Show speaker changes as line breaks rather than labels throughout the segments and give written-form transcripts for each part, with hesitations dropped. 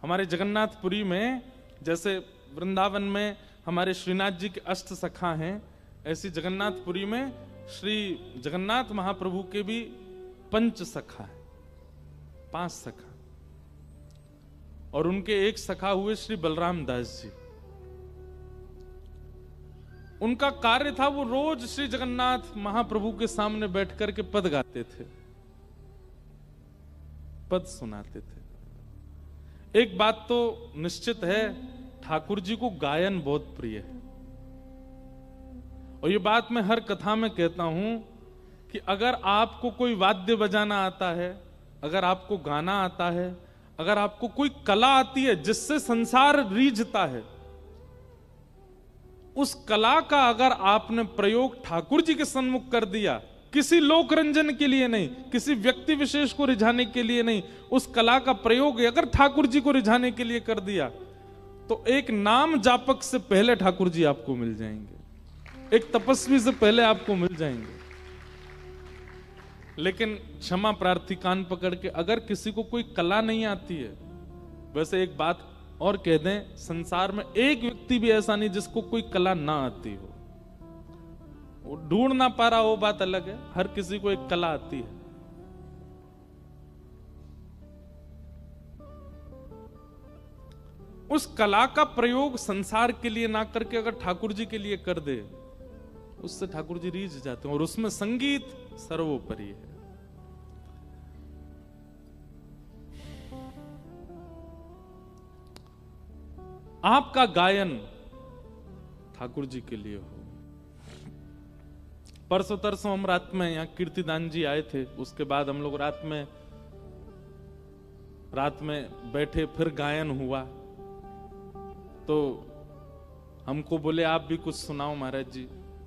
हमारे जगन्नाथपुरी में जैसे वृंदावन में हमारे श्रीनाथ जी के अष्ट सखा हैं, ऐसी जगन्नाथपुरी में श्री जगन्नाथ महाप्रभु के भी पंच सखा है, 5 सखा, और उनके एक सखा हुए श्री बलराम दास जी। उनका कार्य था वो रोज श्री जगन्नाथ महाप्रभु के सामने बैठ करके पद गाते थे, पद सुनाते थे। एक बात तो निश्चित है, ठाकुर जी को गायन बहुत प्रिय है, और ये बात मैं हर कथा में कहता हूं कि अगर आपको कोई वाद्य बजाना आता है, अगर आपको गाना आता है, अगर आपको कोई कला आती है जिससे संसार रीझता है, उस कला का अगर आपने प्रयोग ठाकुर जी के सन्मुख कर दिया, किसी लोक रंजन के लिए नहीं, किसी व्यक्ति विशेष को रिझाने के लिए नहीं, उस कला का प्रयोग अगर ठाकुर जी को रिझाने के लिए कर दिया, तो एक नाम जापक से पहले ठाकुर जी आपको मिल जाएंगे, एक तपस्वी से पहले आपको मिल जाएंगे। लेकिन क्षमा प्रार्थी कान पकड़ के, अगर किसी को कोई कला नहीं आती है, वैसे एक बात और कह दें, संसार में एक व्यक्ति भी ऐसा नहीं जिसको कोई कला ना आती हो, वो ढूंढ ना पा रहा हो बात अलग है, हर किसी को एक कला आती है। उस कला का प्रयोग संसार के लिए ना करके अगर ठाकुर जी के लिए कर दे, उससे ठाकुर जी रीझ जाते हैं, और उसमें संगीत सर्वोपरि है। आपका गायन ठाकुर जी के लिए हो। परसों तरसों हम रात में यहाँ कीर्तिदान जी आए थे, उसके बाद हम लोग रात में बैठे, फिर गायन हुआ, तो हमको बोले आप भी कुछ सुनाओ महाराज जी।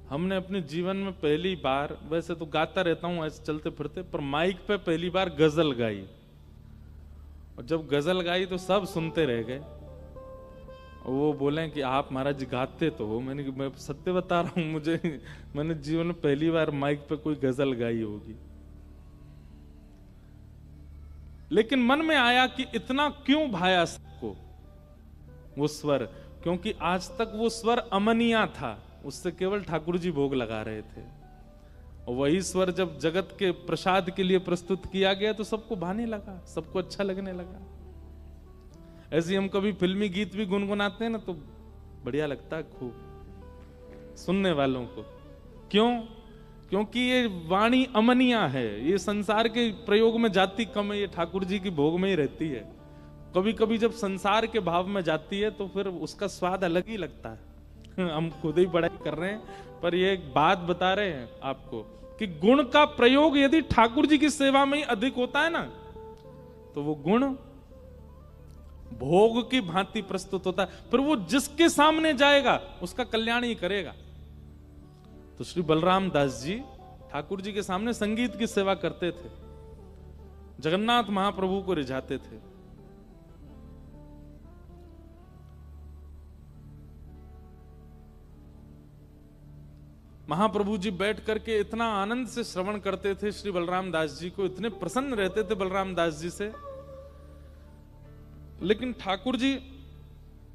हमने अपने जीवन में पहली बार, वैसे तो गाता रहता हूं ऐसे चलते फिरते, पर माइक पे पहली बार गजल गाई, और जब गजल गाई तो सब सुनते रह गए। वो बोले कि आप महाराज जी गाते तो हो। मैं सत्य बता रहा हूं, मैंने जीवन में पहली बार माइक पे कोई गजल गाई होगी। लेकिन मन में आया कि इतना क्यों भाया सबको वो स्वर, क्योंकि आज तक वो स्वर अमनिया था, उससे केवल ठाकुर जी भोग लगा रहे थे, और वही स्वर जब जगत के प्रसाद के लिए प्रस्तुत किया गया तो सबको भाने लगा, सबको अच्छा लगने लगा। ऐसे हम कभी फिल्मी गीत भी गुनगुनाते हैं ना, तो बढ़िया लगता है खूब सुनने वालों को। क्यों? क्योंकि ये वाणी अमनिया है, ये संसार के प्रयोग में जाती कम है, ये ठाकुर जी की भोग में ही रहती है। कभी कभी जब संसार के भाव में जाती है तो फिर उसका स्वाद अलग ही लगता है। हम खुद ही बड़ाई कर रहे हैं, पर ये एक बात बता रहे हैं आपको कि गुण का प्रयोग यदि ठाकुर जी की सेवा में ही अधिक होता है ना, तो वो गुण भोग की भांति प्रस्तुत होता है, फिर वो जिसके सामने जाएगा उसका कल्याण ही करेगा। तो श्री बलराम दास जी ठाकुर जी के सामने संगीत की सेवा करते थे, जगन्नाथ महाप्रभु को रिझाते थे। महाप्रभु जी बैठ करके इतना आनंद से श्रवण करते थे श्री बलराम दास जी को, इतने प्रसन्न रहते थे बलराम दास जी से। लेकिन ठाकुर जी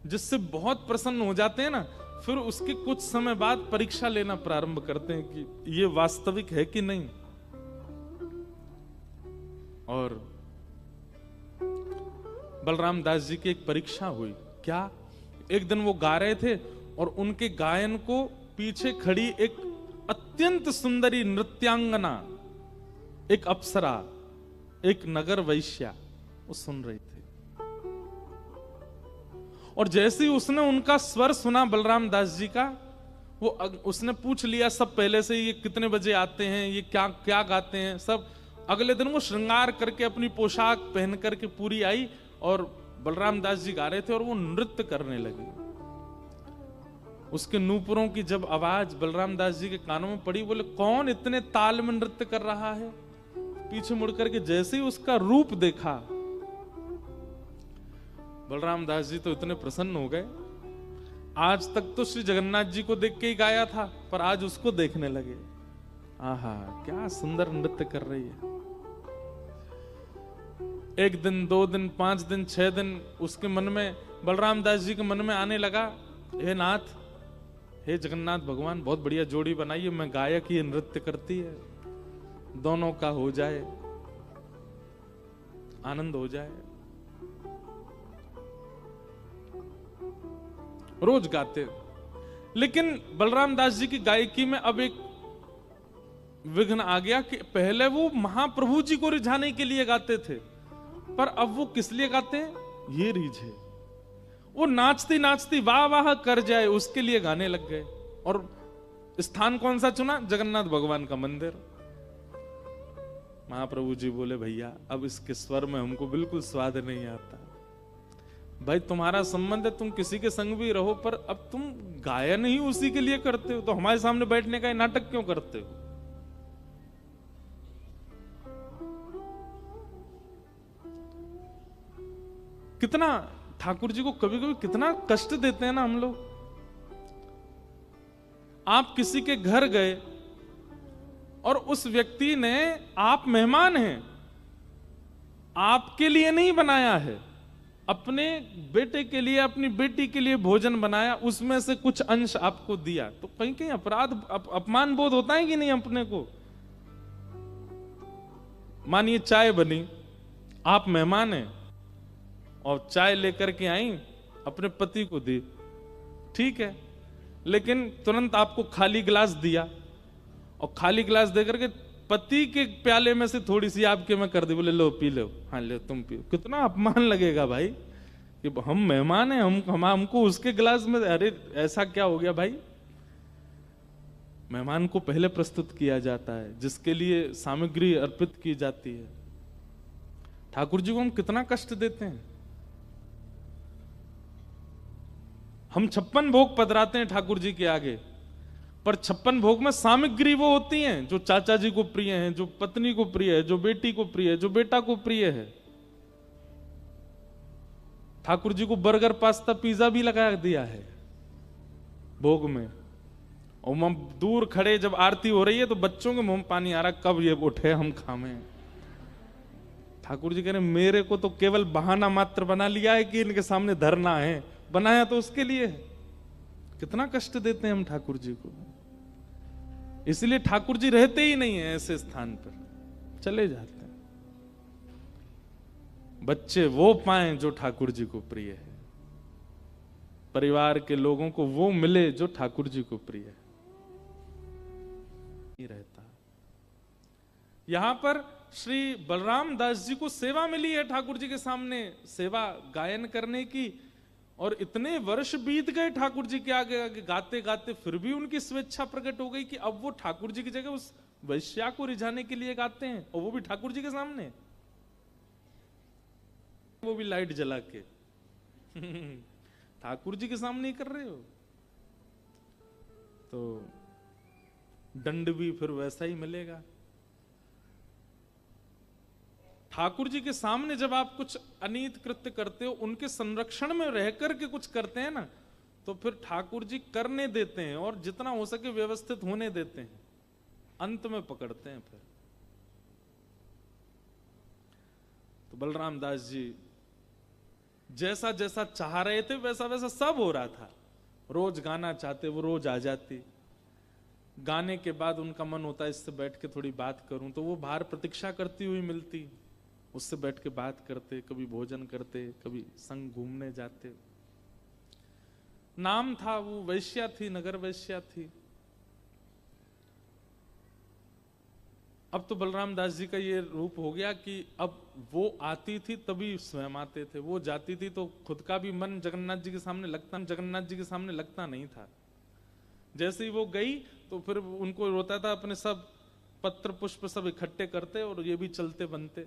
जिससे बहुत प्रसन्न हो जाते हैं ना, फिर उसके कुछ समय बाद परीक्षा लेना प्रारंभ करते हैं कि ये वास्तविक है कि नहीं। और बलराम दास जी की एक परीक्षा हुई। क्या? एक दिन वो गा रहे थे और उनके गायन को पीछे खड़ी एक अत्यंत सुंदरी नृत्यांगना, एक अप्सरा, एक नगर वैश्या, वो सुन रही थी। और जैसे ही उसने उनका स्वर सुना बलराम दास जी का, वो उसने पूछ लिया सब पहले से, ये कितने बजे आते हैं, ये क्या क्या गाते हैं सब। अगले दिन वो श्रृंगार करके अपनी पोशाक पहन करके पूरी आई, और बलराम दास जी गा रहे थे और वो नृत्य करने लगे। उसके नूपुरों की जब आवाज बलराम दास जी के कानों में पड़ी, बोले कौन इतने ताल में नृत्य कर रहा है। पीछे मुड़ करके जैसे ही उसका रूप देखा, बलराम दास जी तो इतने प्रसन्न हो गए। आज तक तो श्री जगन्नाथ जी को देख के ही गाया था, पर आज उसको देखने लगे। आहा, क्या सुंदर नृत्य कर रही है। 1 दिन, 2 दिन, 5 दिन, 6 दिन उसके मन में, बलराम दास जी के मन में आने लगा, हे नाथ, हे जगन्नाथ भगवान, बहुत बढ़िया जोड़ी बनाई है, मैं गायक, ये नृत्य करती है, दोनों का हो जाए, आनंद हो जाए। रोज गाते। लेकिन बलराम दास जी की गायकी में अब एक विघ्न आ गया कि पहले वो महाप्रभु जी को रिझाने के लिए गाते थे, पर अब वो किस लिए गाते हैं? ये रीझे, वो नाचती नाचती वाह वाह कर जाए उसके लिए गाने लग गए। और स्थान कौन सा चुना? जगन्नाथ भगवान का मंदिर। महाप्रभु जी बोले, भैया अब इसके स्वर में हमको बिल्कुल स्वाद नहीं आता। भाई तुम्हारा संबंध है, तुम किसी के संग भी रहो, पर अब तुम गायन ही उसी के लिए करते हो, तो हमारे सामने बैठने का नाटक क्यों करते हो? कितना ठाकुर जी को कभी कभी कितना कष्ट देते हैं ना हम लोग। आप किसी के घर गए और उस व्यक्ति ने, आप मेहमान हैं, आपके लिए नहीं बनाया है, अपने बेटे के लिए, अपनी बेटी के लिए भोजन बनाया, उसमें से कुछ अंश आपको दिया, तो कहीं कहीं अपराध, अपमान बोध होता है कि नहीं अपने को? मानिए चाय बनी, आप मेहमान हैं और चाय लेकर के आई, अपने पति को दी, ठीक है, लेकिन तुरंत आपको खाली गिलास दिया, और खाली गिलास देकर के पति के प्याले में से थोड़ी सी आपके में कर दी, बोले लो पी लो, हाँ ले तुम पियो। कितना अपमान लगेगा भाई, कि हम मेहमान हैं, हमको उसके गिलास में, अरे ऐसा क्या हो गया भाई? मेहमान को पहले प्रस्तुत किया जाता है, जिसके लिए सामग्री अर्पित की जाती है। ठाकुर जी को हम कितना कष्ट देते हैं। हम 56 भोग पधराते हैं ठाकुर जी के आगे, पर 56 भोग में सामग्री वो होती हैं जो चाचा जी को प्रिय हैं, जो पत्नी को प्रिय है, जो बेटी को प्रिय है, जो बेटा को प्रिय है। ठाकुर जी को बर्गर, पास्ता, पिज्जा भी लगा दिया है भोग में, और हम दूर खड़े, जब आरती हो रही है तो बच्चों के मुंह में पानी आ रहा, कब ये उठे हम खावे। ठाकुर जी कह रहे मेरे को तो केवल बहाना मात्र बना लिया है कि इनके सामने धरना है, बनाया तो उसके लिए है। कितना कष्ट देते हैं हम ठाकुर जी को। इसलिए ठाकुर जी रहते ही नहीं है ऐसे स्थान पर, चले जाते हैं। बच्चे वो पाएं जो ठाकुर जी को प्रिय है, परिवार के लोगों को वो मिले जो ठाकुर जी को प्रिय है। नहीं रहता। यहां पर श्री बलराम दास जी को सेवा मिली है ठाकुर जी के सामने, सेवा गायन करने की, और इतने वर्ष बीत गए ठाकुर जी के आगे आगे गाते गाते, फिर भी उनकी स्वेच्छा प्रकट हो गई कि अब वो ठाकुर जी की जगह उस वैश्या को रिझाने के लिए गाते हैं, और वो भी ठाकुर जी के सामने, वो भी लाइट जला के। ठाकुर जी के सामने ही कर रहे हो, तो दंड भी फिर वैसा ही मिलेगा। ठाकुर जी के सामने जब आप कुछ अनीत कृत्य करते हो, उनके संरक्षण में रह करके कुछ करते हैं ना, तो फिर ठाकुर जी करने देते हैं, और जितना हो सके व्यवस्थित होने देते हैं, अंत में पकड़ते हैं फिर। तो बलराम दास जी जैसा जैसा चाह रहे थे वैसा वैसा सब हो रहा था। रोज गाना चाहते, वो रोज आ जाती। गाने के बाद उनका मन होता इससे बैठ के थोड़ी बात करूं, तो वो बाहर प्रतीक्षा करती हुई मिलती, उससे बैठ के बात करते, कभी भोजन करते, कभी संग घूमने जाते। नाम था, वो वैश्या थी, नगर वैश्या थी। अब तो बलराम दास जी का ये रूप हो गया कि अब वो आती थी तभी स्वयं आते थे, वो जाती थी तो खुद का भी मन जगन्नाथ जी के सामने लगता नहीं था। जैसे ही वो गई तो फिर उनको रोता था, अपने सब पत्र पुष्प सब इकट्ठे करते और ये भी चलते बनते।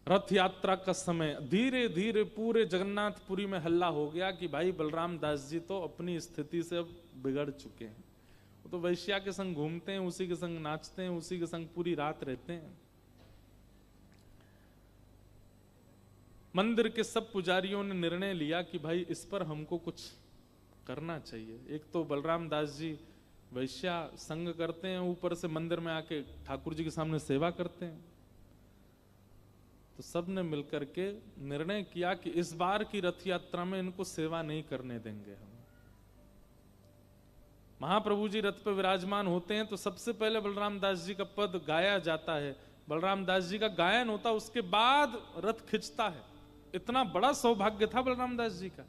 रथ यात्रा का समय धीरे धीरे पूरे जगन्नाथपुरी में हल्ला हो गया कि भाई बलराम दास जी तो अपनी स्थिति से अब बिगड़ चुके हैं। वो तो वैश्या के संग घूमते हैं, उसी के संग नाचते हैं, उसी के संग पूरी रात रहते हैं। मंदिर के सब पुजारियों ने निर्णय लिया कि भाई इस पर हमको कुछ करना चाहिए। एक तो बलराम दास जी वैश्या संग करते हैं, ऊपर से मंदिर में आके ठाकुर जी के सामने सेवा करते हैं। तो सब ने मिलकर के निर्णय किया कि इस बार की रथ यात्रा में इनको सेवा नहीं करने देंगे हम। महाप्रभु जी रथ पर विराजमान होते हैं तो सबसे पहले बलराम दास जी का पद गाया जाता है, बलराम दास जी का गायन होता, उसके बाद रथ खिंचता है। इतना बड़ा सौभाग्य था बलराम दास जी का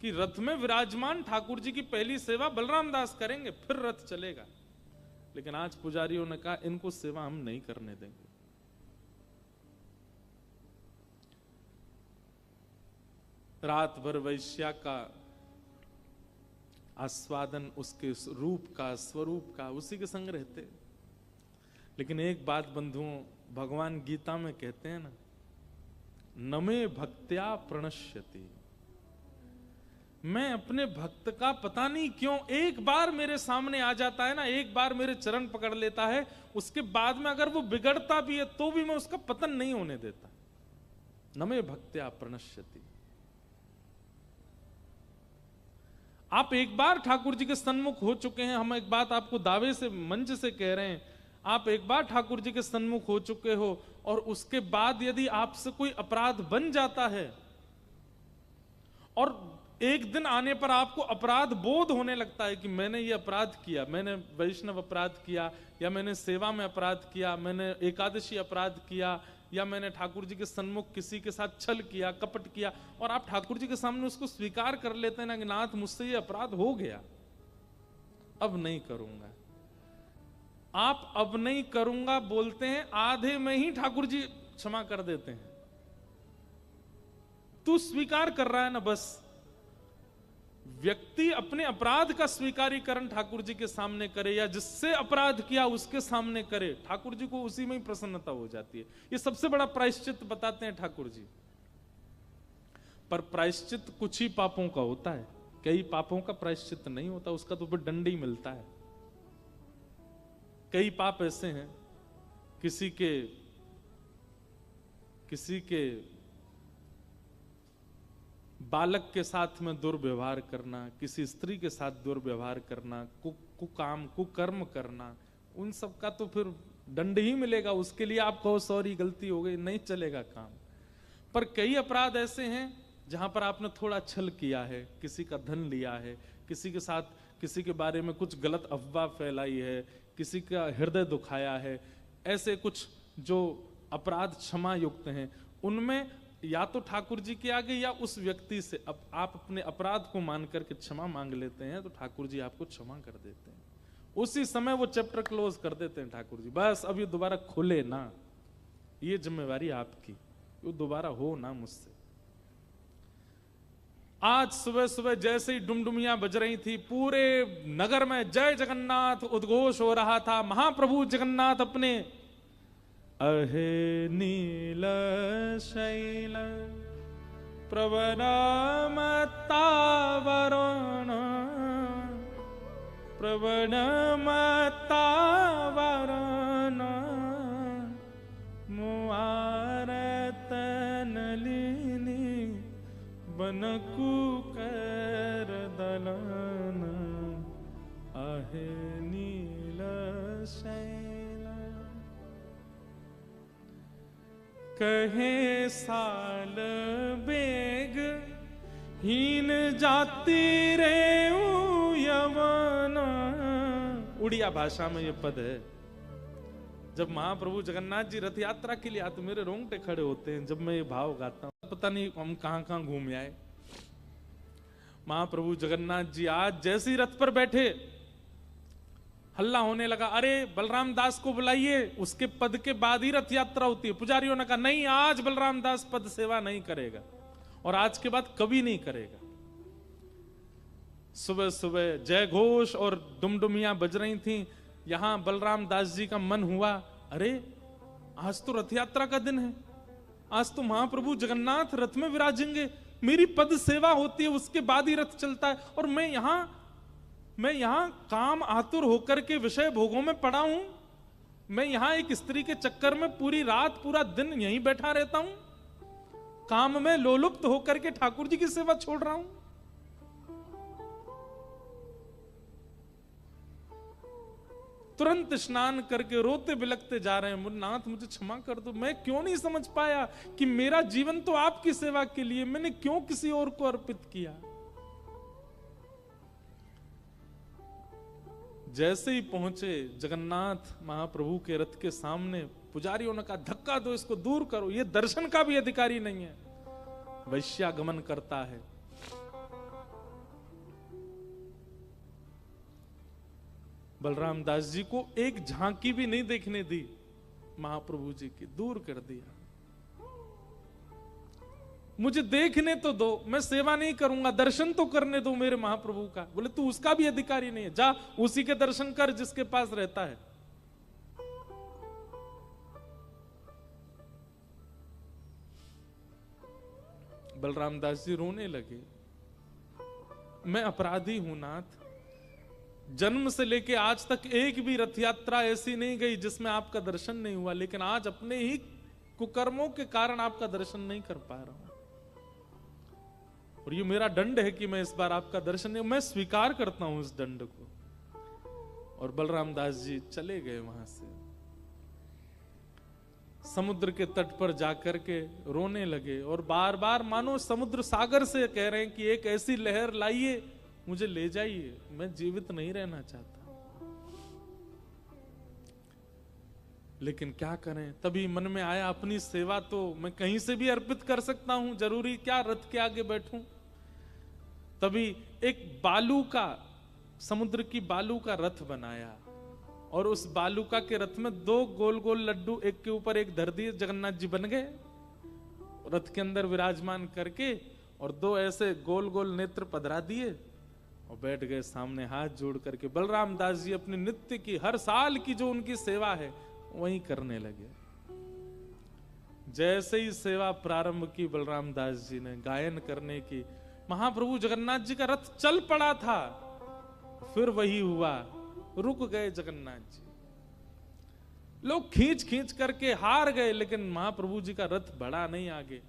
कि रथ में विराजमान ठाकुर जी की पहली सेवा बलराम दास करेंगे, फिर रथ चलेगा। लेकिन आज पुजारियों ने कहा इनको सेवा हम नहीं करने देंगे। रात भर वैश्या का आस्वादन, उसके रूप का, स्वरूप का, उसी के संग रहते। लेकिन एक बात बंधुओं, भगवान गीता में कहते हैं ना, नमे भक्त्या प्रणश्यति, मैं अपने भक्त का पता नहीं क्यों एक बार मेरे सामने आ जाता है ना, एक बार मेरे चरण पकड़ लेता है, उसके बाद में अगर वो बिगड़ता भी है तो भी मैं उसका पतन नहीं होने देता। नमे भक्त्या प्रणश्यति। आप एक बार ठाकुर जी के सन्मुख हो चुके हैं, हम एक बात आपको दावे से मंच से कह रहे हैं, आप एक बार ठाकुर जी के सन्मुख हो चुके हो और उसके बाद यदि आपसे कोई अपराध बन जाता है और एक दिन आने पर आपको अपराध बोध होने लगता है कि मैंने ये अपराध किया, मैंने वैष्णव अपराध किया, या मैंने सेवा में अपराध किया, मैंने एकादशी अपराध किया, या मैंने ठाकुर जी के सन्मुख किसी के साथ छल किया, कपट किया, और आप ठाकुर जी के सामने उसको स्वीकार कर लेते हैं ना कि नाथ मुझसे ये अपराध हो गया, अब नहीं करूंगा। आप अब नहीं करूंगा बोलते हैं, आधे में ही ठाकुर जी क्षमा कर देते हैं। तू स्वीकार कर रहा है ना, बस। व्यक्ति अपने अपराध का स्वीकारीकरण ठाकुर जी के सामने करे या जिससे अपराध किया उसके सामने करे, ठाकुर जी को उसी में ही प्रसन्नता हो जाती है। ये सबसे बड़ा प्रायश्चित बताते हैं ठाकुर जी। पर प्रायश्चित कुछ ही पापों का होता है, कई पापों का प्रायश्चित नहीं होता, उसका तो फिर दंड ही मिलता है। कई पाप ऐसे हैं, किसी के बालक के साथ में दुर्व्यवहार करना, किसी स्त्री के साथ दुर्व्यवहार करना, कुकर्म करना, उन सब का तो फिर दंड ही मिलेगा। उसके लिए आप कहो सॉरी गलती हो गई, नहीं चलेगा काम। पर कई अपराध ऐसे हैं जहां पर आपने थोड़ा छल किया है, किसी का धन लिया है, किसी के साथ किसी के बारे में कुछ गलत अफवाह फैलाई है, किसी का हृदय दुखाया है, ऐसे कुछ जो अपराध क्षमा युक्त हैं, उनमें या तो ठाकुर जी के आगे या उस व्यक्ति से अब आप अपने अपराध को मान करके क्षमा मांग लेते हैं तो ठाकुर जी आपको क्षमा कर देते हैं। उसी समय वो चैप्टर क्लोज कर देते हैं ठाकुर जी, बस अब ये दोबारा खुले ना, ये जिम्मेवारी आपकी, वो दोबारा हो ना मुझसे। आज सुबह सुबह जैसे ही डुमडुमियां बज रही थी, पूरे नगर में जय जगन्नाथ उद्घोष हो रहा था। महाप्रभु जगन्नाथ अपने अहे नील शैल प्रवनमतावरण प्रवनमतावरण मुआरत नलिनी बनकुकर दलन अहे नील शैल कहे साल बेग हीन जाति रे यवन। उड़िया भाषा में ये पद है। जब महाप्रभु जगन्नाथ जी रथ यात्रा के लिए आते मेरे रोंगटे खड़े होते हैं जब मैं ये भाव गाता हूं। पता नहीं हम कहां कहां घूम आए। महाप्रभु जगन्नाथ जी आज जैसे ही रथ पर बैठे हल्ला होने लगा, अरे बलराम दास को बुलाइए, उसके पद के बाद ही रथ यात्रा होती है। पुजारियों ने कहा नहीं, आज बलराम दास पद सेवा नहीं करेगा और आज के बाद कभी नहीं करेगा। सुबह सुबह जय घोष और डुमडुमियां बज रही थीं। यहां बलराम दास जी का मन हुआ, अरे आज तो रथ यात्रा का दिन है, आज तो महाप्रभु जगन्नाथ रथ में विराजेंगे, मेरी पद सेवा होती है, उसके बाद ही रथ चलता है और मैं यहां काम आतुर होकर के विषय भोगों में पड़ा हूं। मैं यहां एक स्त्री के चक्कर में पूरी रात पूरा दिन यहीं बैठा रहता हूं, काम में लोलुप्त होकर के ठाकुर जी की सेवा छोड़ रहा हूं। तुरंत स्नान करके रोते बिलखते जा रहे हैं, नाथ मुझे क्षमा कर दो, मैं क्यों नहीं समझ पाया कि मेरा जीवन तो आपकी सेवा के लिए, मैंने क्यों किसी और को अर्पित किया। जैसे ही पहुंचे जगन्नाथ महाप्रभु के रथ के सामने, पुजारियों ने कहा धक्का दो, इसको दूर करो, ये दर्शन का भी अधिकारी नहीं है, वैश्यागमन करता है। बलराम दास जी को एक झांकी भी नहीं देखने दी महाप्रभु जी की, दूर कर दिया। मुझे देखने तो दो, मैं सेवा नहीं करूंगा, दर्शन तो करने दो मेरे महाप्रभु का। बोले तू उसका भी अधिकारी नहीं है, जा उसी के दर्शन कर जिसके पास रहता है। बलराम दास जी रोने लगे, मैं अपराधी हूं नाथ, जन्म से लेके आज तक एक भी रथ यात्रा ऐसी नहीं गई जिसमें आपका दर्शन नहीं हुआ, लेकिन आज अपने ही कुकर्मों के कारण आपका दर्शन नहीं कर पा रहा हूं, और ये मेरा दंड है कि मैं इस बार आपका दर्शन नहीं, मैं स्वीकार करता हूं इस दंड को। और बलराम दास जी चले गए वहां से, समुद्र के तट पर जाकर के रोने लगे, और बार बार मानो समुद्र सागर से कह रहे हैं कि एक ऐसी लहर लाइए, मुझे ले जाइए, मैं जीवित नहीं रहना चाहता। लेकिन क्या करें, तभी मन में आया अपनी सेवा तो मैं कहीं से भी अर्पित कर सकता हूं, जरूरी क्या रथ के आगे बैठूं। तभी एक बालू का, समुद्र की बालू का रथ बनाया, और उस बालूका के रथ में 2 गोल गोल लड्डू एक के ऊपर एक धर दिए, जगन्नाथ जी बन गए रथ के अंदर विराजमान करके, और 2 ऐसे गोल गोल नेत्र पधरा दिए और बैठ गए सामने हाथ जोड़ करके। बलराम दास जी अपनी नित्य की, हर साल की जो उनकी सेवा है वही करने लगे। जैसे ही सेवा प्रारंभ की बलराम दास जी ने गायन करने की, महाप्रभु जगन्नाथ जी का रथ चल पड़ा था, फिर वही हुआ, रुक गए जगन्नाथ जी। लोग खींच खींच करके हार गए, लेकिन महाप्रभु जी का रथ बढ़ा नहीं आगे।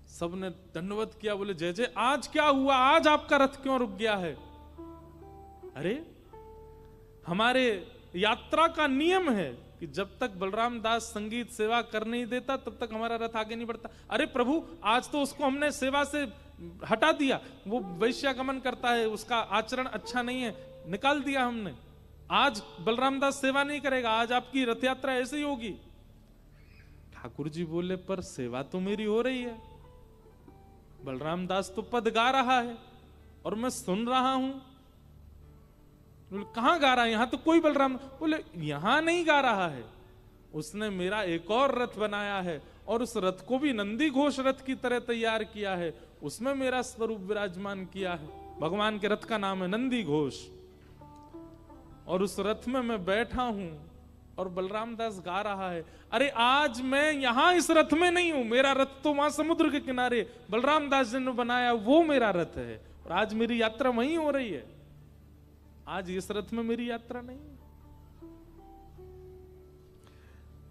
सबने दंडवत किया, बोले जय जय, आज क्या हुआ, आज आपका रथ क्यों रुक गया है? अरे हमारे यात्रा का नियम है कि जब तक बलराम दास संगीत सेवा कर नहीं देता तब तक हमारा रथ आगे नहीं बढ़ता। अरे प्रभु, आज तो उसको हमने सेवा से हटा दिया, वो वैश्यागमन करता है, उसका आचरण अच्छा नहीं है, निकाल दिया हमने, आज बलराम दास सेवा नहीं करेगा, आज आपकी रथ यात्रा ऐसे ही होगी। ठाकुर जी बोले पर सेवा तो मेरी हो रही है, बलराम दास तो पद गा रहा है और मैं सुन रहा हूं। कहां गा रहा है? यहां तो कोई बलराम, बोले यहां नहीं गा रहा है, उसने मेरा एक और रथ बनाया है और उस रथ को भी नंदी घोष रथ की तरह तैयार किया है, उसमें मेरा स्वरूप विराजमान किया है। भगवान के रथ का नाम है नंदी घोष, और उस रथ में मैं बैठा हूं और बलराम दास गा रहा है। अरे आज मैं यहां इस रथ में नहीं हूं, मेरा रथ तो वहां समुद्र के किनारे बलराम दास जी ने बनाया, वो मेरा रथ है, और आज मेरी यात्रा वहीं हो रही है, आज इस रथ में मेरी यात्रा नहीं है।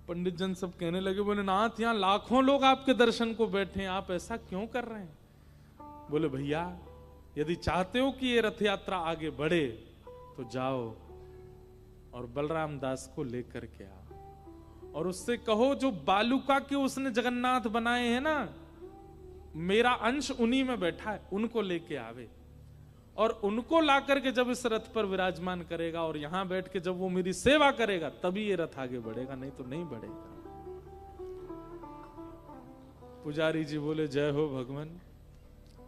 पंडित जन सब कहने लगे, बोले नाथ यहां लाखों लोग आपके दर्शन को बैठे हैं, आप ऐसा क्यों कर रहे हैं? बोले भैया, यदि चाहते हो कि ये रथ यात्रा आगे बढ़े तो जाओ और बलराम दास को लेकर के आओ, और उससे कहो जो बालूका के उसने जगन्नाथ बनाए हैं ना, मेरा अंश उन्हीं में बैठा है, उनको लेके आवे, और उनको ला करके जब इस रथ पर विराजमान करेगा और यहां बैठ के जब वो मेरी सेवा करेगा तभी ये रथ आगे बढ़ेगा, नहीं तो नहीं बढ़ेगा। पुजारी जी बोले जय हो भगवान,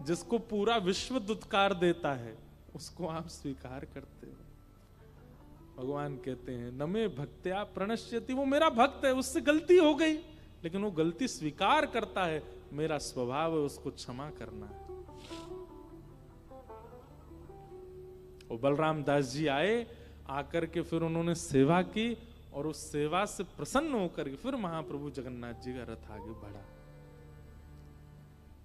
जिसको पूरा विश्व दुत्कार देता है उसको आप स्वीकार करते हो। भगवान कहते हैं नमे भक्त्या प्रणश्यति, वो मेरा भक्त है, उससे गलती हो गई लेकिन वो गलती स्वीकार करता है, मेरा स्वभाव है उसको क्षमा करना है। और बलराम दास जी आए, आकर के फिर उन्होंने सेवा की, और उस सेवा से प्रसन्न होकर के फिर महाप्रभु जगन्नाथ जी का रथ आगे बढ़ा।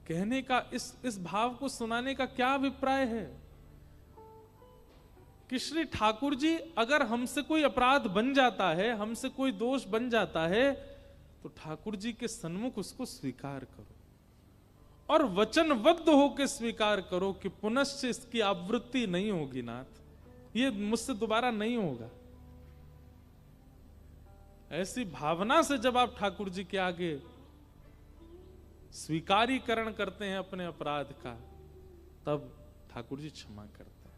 कहने का इस भाव को सुनाने का क्या अभिप्राय है कि श्री ठाकुर जी अगर हमसे कोई अपराध बन जाता है, हमसे कोई दोष बन जाता है, तो ठाकुर जी के सन्मुख उसको स्वीकार करो और वचनबद्ध होकर स्वीकार करो कि पुनश्च इसकी आवृत्ति नहीं होगी नाथ, ये मुझसे दोबारा नहीं होगा। ऐसी भावना से जब आप ठाकुर जी के आगे स्वीकारीकरण करते हैं अपने अपराध का, तब ठाकुर जी क्षमा करते हैं।